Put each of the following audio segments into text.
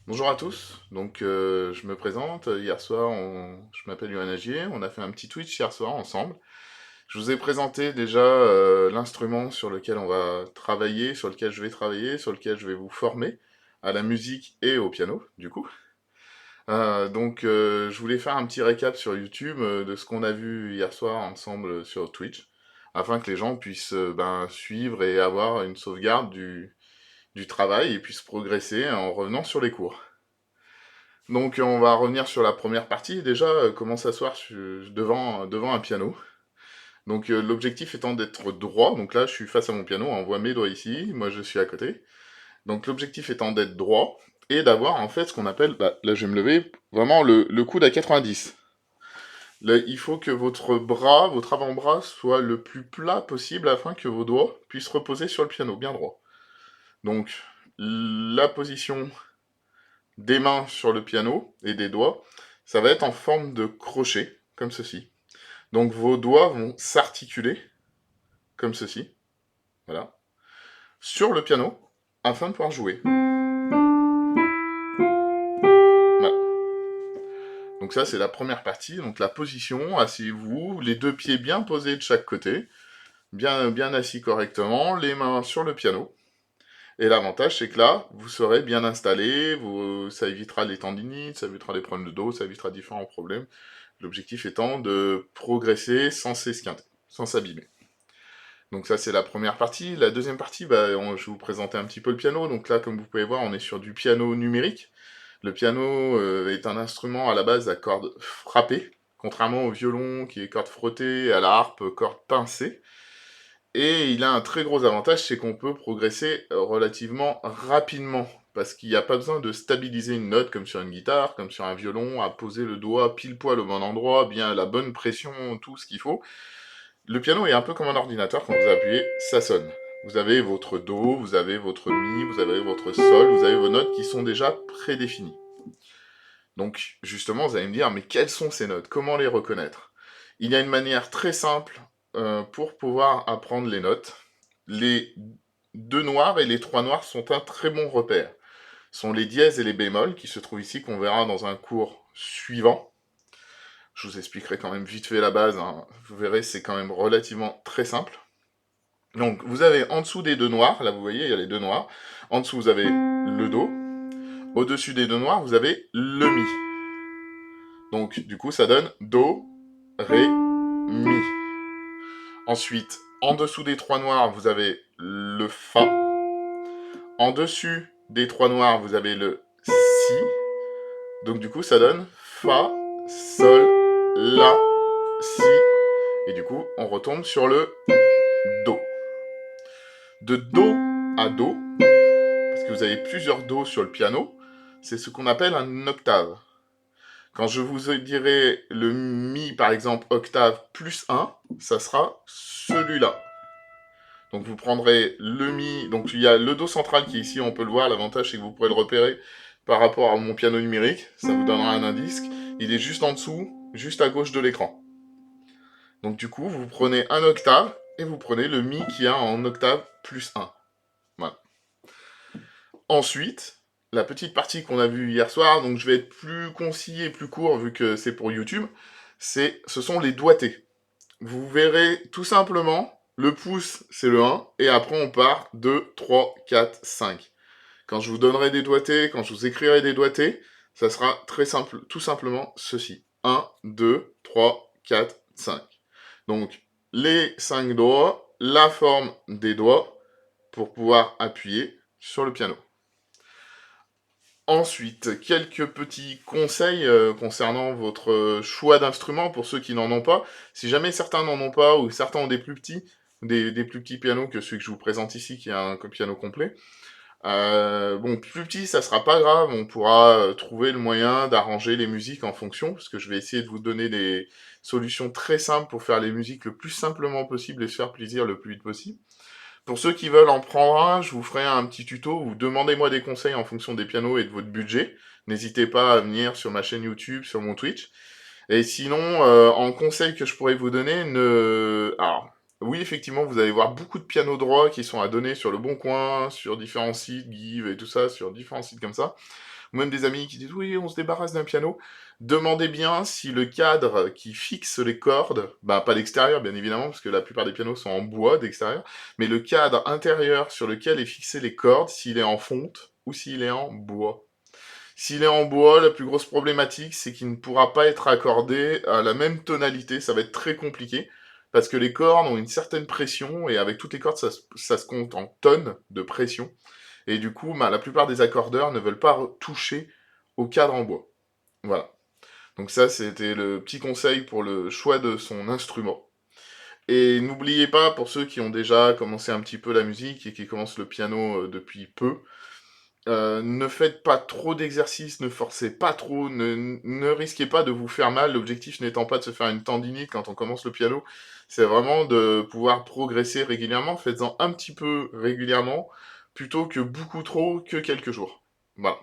Bonjour à tous, je me présente, hier soir je m'appelle Yoann Agier, on a fait un petit Twitch hier soir ensemble. Je vous ai présenté déjà l'instrument sur lequel on va travailler, sur lequel je vais travailler, sur lequel je vais vous former, à la musique et au piano du coup. Je voulais faire un petit récap sur YouTube de ce qu'on a vu hier soir ensemble sur Twitch, afin que les gens puissent suivre et avoir une sauvegarde du travail et puissent progresser en revenant sur les cours. On va revenir sur la première partie, déjà, comment s'asseoir devant un piano. L'objectif étant d'être droit, donc là je suis face à mon piano, on voit mes doigts ici, moi je suis à côté. Donc l'objectif étant d'être droit, et d'avoir en fait ce qu'on appelle, là je vais me lever, vraiment le coude à 90. Là, il faut que votre avant-bras soit le plus plat possible afin que vos doigts puissent reposer sur le piano, bien droit. Donc la position des mains sur le piano et des doigts, ça va être en forme de crochet, comme ceci. Donc vos doigts vont s'articuler, comme ceci, voilà, sur le piano, afin de pouvoir jouer. Voilà. Donc ça, c'est la première partie. Donc la position, asseyez-vous, les deux pieds bien posés de chaque côté, bien assis correctement, les mains sur le piano. Et l'avantage, c'est que là, vous serez bien installé, ça évitera les tendinites, ça évitera les problèmes de dos, ça évitera différents problèmes. L'objectif étant de progresser sans s'esquinter, sans s'abîmer. Donc ça, c'est la première partie. La deuxième partie, je vais vous présenter un petit peu le piano. Donc là, comme vous pouvez voir, on est sur du piano numérique. Le piano est un instrument à la base à cordes frappées, contrairement au violon qui est cordes frottées, à la harpe cordes pincées. Et il a un très gros avantage, c'est qu'on peut progresser relativement rapidement, parce qu'il n'y a pas besoin de stabiliser une note comme sur une guitare, comme sur un violon, à poser le doigt pile poil au bon endroit, bien à la bonne pression, tout ce qu'il faut. Le piano est un peu comme un ordinateur, quand vous appuyez, ça sonne. Vous avez votre do, vous avez votre mi, vous avez votre sol, vous avez vos notes qui sont déjà prédéfinies. Donc justement, vous allez me dire, mais quelles sont ces notes? Comment les reconnaître? Il y a une manière très simple pour pouvoir apprendre les notes. Les deux noirs et les trois noirs sont un très bon repère. Ce sont les dièses et les bémols qui se trouvent ici, qu'on verra dans un cours suivant. Je vous expliquerai quand même vite fait la base, hein. Vous verrez, c'est quand même relativement très simple. Donc vous avez en dessous des deux noirs, là vous voyez, il y a les deux noirs. En dessous, vous avez le do. Au-dessus des deux noirs, vous avez le mi. Donc du coup, ça donne do, ré, mi. Ensuite, en dessous des trois noirs, vous avez le fa. En dessus des trois noirs, vous avez le si. Donc du coup, ça donne fa, sol, la, si. Et du coup, on retombe sur le do. De do à do, parce que vous avez plusieurs do sur le piano, c'est ce qu'on appelle un octave. Quand je vous dirai le mi, par exemple, octave plus 1, ça sera celui-là. Donc vous prendrez le mi, donc il y a le do central qui est ici, on peut le voir, l'avantage c'est que vous pourrez le repérer par rapport à mon piano numérique, ça vous donnera un indice, il est juste en dessous, juste à gauche de l'écran. Donc du coup, vous prenez un octave, et vous prenez le mi qui a en octave plus 1. Voilà. Ensuite, la petite partie qu'on a vue hier soir, donc je vais être plus concis et plus court vu que c'est pour YouTube, ce sont les doigtés. Vous verrez tout simplement, le pouce c'est le 1, et après on part 2, 3, 4, 5. Quand je vous donnerai des doigtés, quand je vous écrirai des doigtés, ça sera très simple, tout simplement ceci. 1, 2, 3, 4, 5. Donc les 5 doigts, la forme des doigts pour pouvoir appuyer sur le piano. Ensuite, quelques petits conseils concernant votre choix d'instruments pour ceux qui n'en ont pas. Si jamais certains n'en ont pas ou certains ont des plus petits, des plus petits pianos que celui que je vous présente ici qui est un piano complet, bon, plus petit, ça sera pas grave, on pourra trouver le moyen d'arranger les musiques en fonction, parce que je vais essayer de vous donner des solutions très simples pour faire les musiques le plus simplement possible et se faire plaisir le plus vite possible. Pour ceux qui veulent en prendre un, je vous ferai un petit tuto, ou demandez-moi des conseils en fonction des pianos et de votre budget. N'hésitez pas à venir sur ma chaîne YouTube, sur mon Twitch. Et sinon, en conseil que je pourrais vous donner, alors, Oui, effectivement, vous allez voir beaucoup de pianos droits qui sont à donner sur Le Bon Coin, sur différents sites, Give et tout ça, sur différents sites comme ça. Ou même des amis qui disent oui, on se débarrasse d'un piano. Demandez bien si le cadre qui fixe les cordes, bah pas l'extérieur bien évidemment, parce que la plupart des pianos sont en bois d'extérieur, mais le cadre intérieur sur lequel est fixé les cordes, s'il est en fonte ou s'il est en bois. S'il est en bois, la plus grosse problématique, c'est qu'il ne pourra pas être accordé à la même tonalité, ça va être très compliqué, parce que les cordes ont une certaine pression, et avec toutes les cordes, ça se compte en tonnes de pression, et du coup, bah, la plupart des accordeurs ne veulent pas toucher au cadre en bois. Voilà. Donc ça, c'était le petit conseil pour le choix de son instrument. Et n'oubliez pas, pour ceux qui ont déjà commencé un petit peu la musique et qui commencent le piano depuis peu, ne faites pas trop d'exercices, ne forcez pas trop, ne risquez pas de vous faire mal. L'objectif n'étant pas de se faire une tendinite quand on commence le piano, c'est vraiment de pouvoir progresser régulièrement. Faites-en un petit peu régulièrement, plutôt que beaucoup trop que quelques jours. Voilà.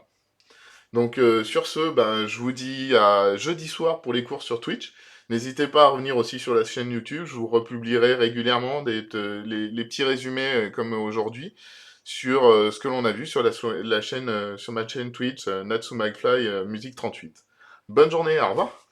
Donc sur ce, ben, je vous dis à jeudi soir pour les cours sur Twitch. N'hésitez pas à revenir aussi sur la chaîne YouTube, je vous republierai régulièrement les petits résumés comme aujourd'hui sur ce que l'on a vu sur la chaîne, sur ma chaîne Twitch, Natsu McFly Musique 38. Bonne journée, au revoir.